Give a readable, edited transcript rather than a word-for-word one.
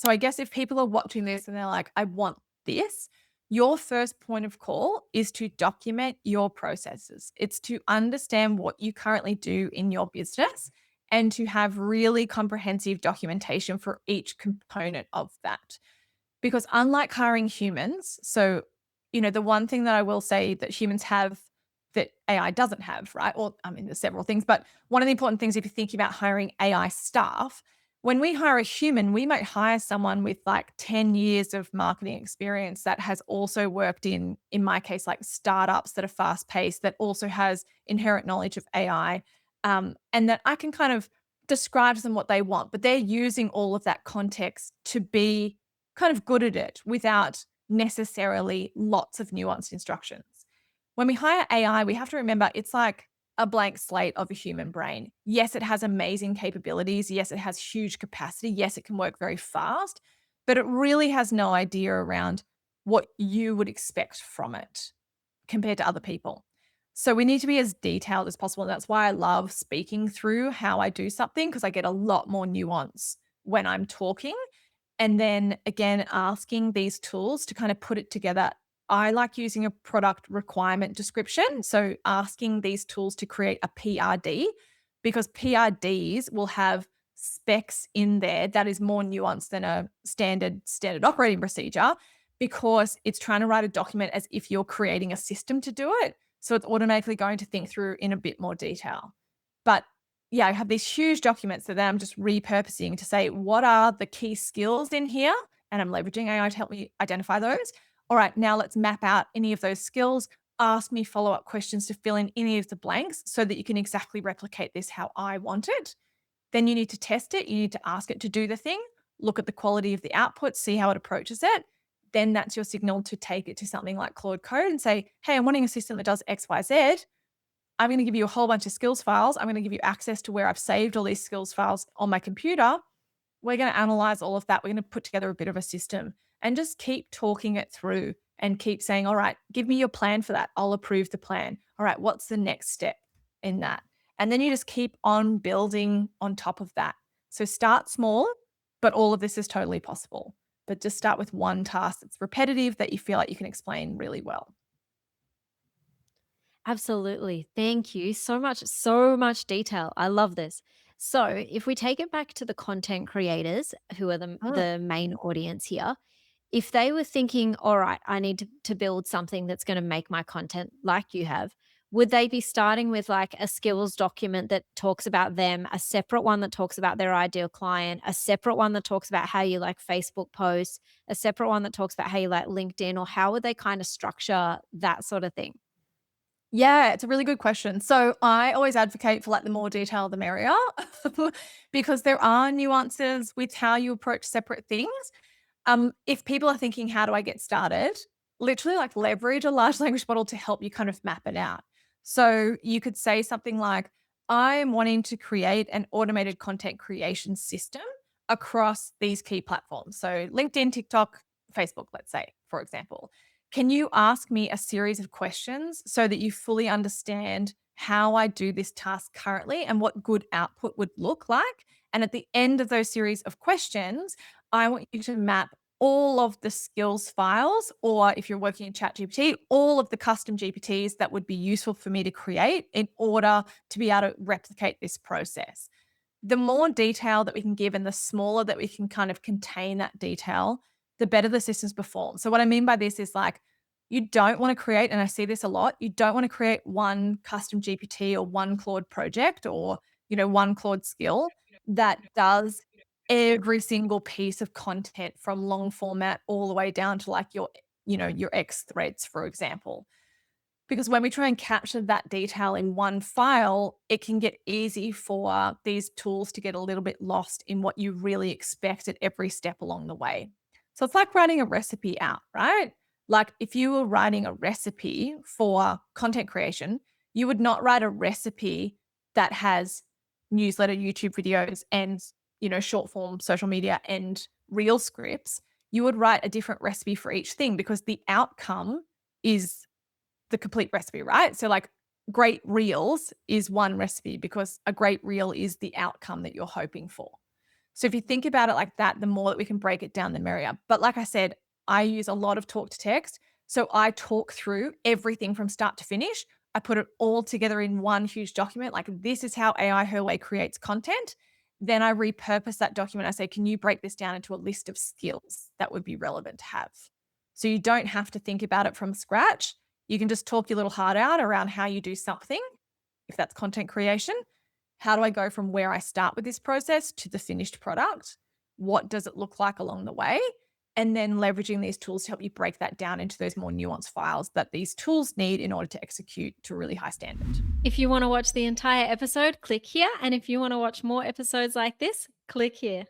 So I guess if people are watching this and they're like, I want this, your first point of call is to document your processes. It's to understand what you currently do in your business and to have really comprehensive documentation for each component of that. Because unlike hiring humans, so, the one thing that I will say that humans have that AI doesn't have, right? Or, I mean, there's several things, but one of the important things if you're thinking about hiring AI staff, when we hire a human, we might hire someone with like 10 years of marketing experience that has also worked in my case, like startups that are fast paced, that also has inherent knowledge of AI, and that I can kind of describe to them what they want, but they're using all of that context to be kind of good at it without necessarily lots of nuanced instructions. When we hire AI, we have to remember it's like a blank slate of a human brain. Yes, it has amazing capabilities. Yes, it has huge capacity. Yes, it can work very fast, but it really has no idea around what you would expect from it compared to other people. So we need to be as detailed as possible. And that's why I love speaking through how I do something because I get a lot more nuance when I'm talking and then again, asking these tools to kind of put it together. I like using a product requirement description. So asking these tools to create a PRD because PRDs will have specs in there that is more nuanced than a standard operating procedure because it's trying to write a document as if you're creating a system to do it. So it's automatically going to think through in a bit more detail. But yeah, I have these huge documents that I'm just repurposing to say, what are the key skills in here? And I'm leveraging AI to help me identify those. All right, now let's map out any of those skills. Ask me follow up questions to fill in any of the blanks so that you can exactly replicate this how I want it. Then you need to test it. You need to ask it to do the thing, look at the quality of the output, see how it approaches it. Then that's your signal to take it to something like Claude Code and say, hey, I'm wanting a system that does XYZ. I'm going to give you a whole bunch of skills files. I'm going to give you access to where I've saved all these skills files on my computer. We're going to analyze all of that. We're going to put together a bit of a system and just keep talking it through and keep saying, all right, give me your plan for that. I'll approve the plan. All right, what's the next step in that? And then you just keep on building on top of that. So start small, but all of this is totally possible. But just start with one task that's repetitive that you feel like you can explain really well. Absolutely. Thank you so much detail. I love this. So, if we take it back to the content creators who are the main audience here, if they were thinking, all right, I need to build something that's going to make my content like you have, would they be starting with like a skills document that talks about them, a separate one that talks about their ideal client, a separate one that talks about how you like Facebook posts, a separate one that talks about how you like LinkedIn, or how would they kind of structure that sort of thing? Yeah, it's a really good question. So I always advocate for like the more detail, the merrier, because there are nuances with how you approach separate things. If people are thinking, how do I get started? Literally like leverage a large language model to help you kind of map it out. So you could say something like, I am wanting to create an automated content creation system across these key platforms. So LinkedIn, TikTok, Facebook, let's say, for example. Can you ask me a series of questions so that you fully understand how I do this task currently and what good output would look like? And at the end of those series of questions, I want you to map all of the skills files, or if you're working in ChatGPT, all of the custom GPTs that would be useful for me to create in order to be able to replicate this process. The more detail that we can give and the smaller that we can kind of contain that detail, the better the systems perform. So, what I mean by this is like, you don't want to create, and I see this a lot, you don't want to create one custom GPT or one Claude project or, one Claude skill that does every single piece of content from long format all the way down to like your X threads, for example. Because when we try and capture that detail in one file, it can get easy for these tools to get a little bit lost in what you really expect at every step along the way. So it's like writing a recipe out, right? Like if you were writing a recipe for content creation, you would not write a recipe that has newsletter, YouTube videos, and short form social media and reel scripts. You would write a different recipe for each thing because the outcome is the complete recipe, right? So like great reels is one recipe because a great reel is the outcome that you're hoping for. So if you think about it like that, the more that we can break it down, the merrier. But like I said, I use a lot of talk to text. So I talk through everything from start to finish. I put it all together in one huge document. Like, this is how AI Her Way creates content. Then I repurpose that document. I say, can you break this down into a list of skills that would be relevant to have? So you don't have to think about it from scratch. You can just talk your little heart out around how you do something, if that's content creation. How do I go from where I start with this process to the finished product? What does it look like along the way? And then leveraging these tools to help you break that down into those more nuanced files that these tools need in order to execute to a really high standard. If you want to watch the entire episode, click here. And if you want to watch more episodes like this, click here.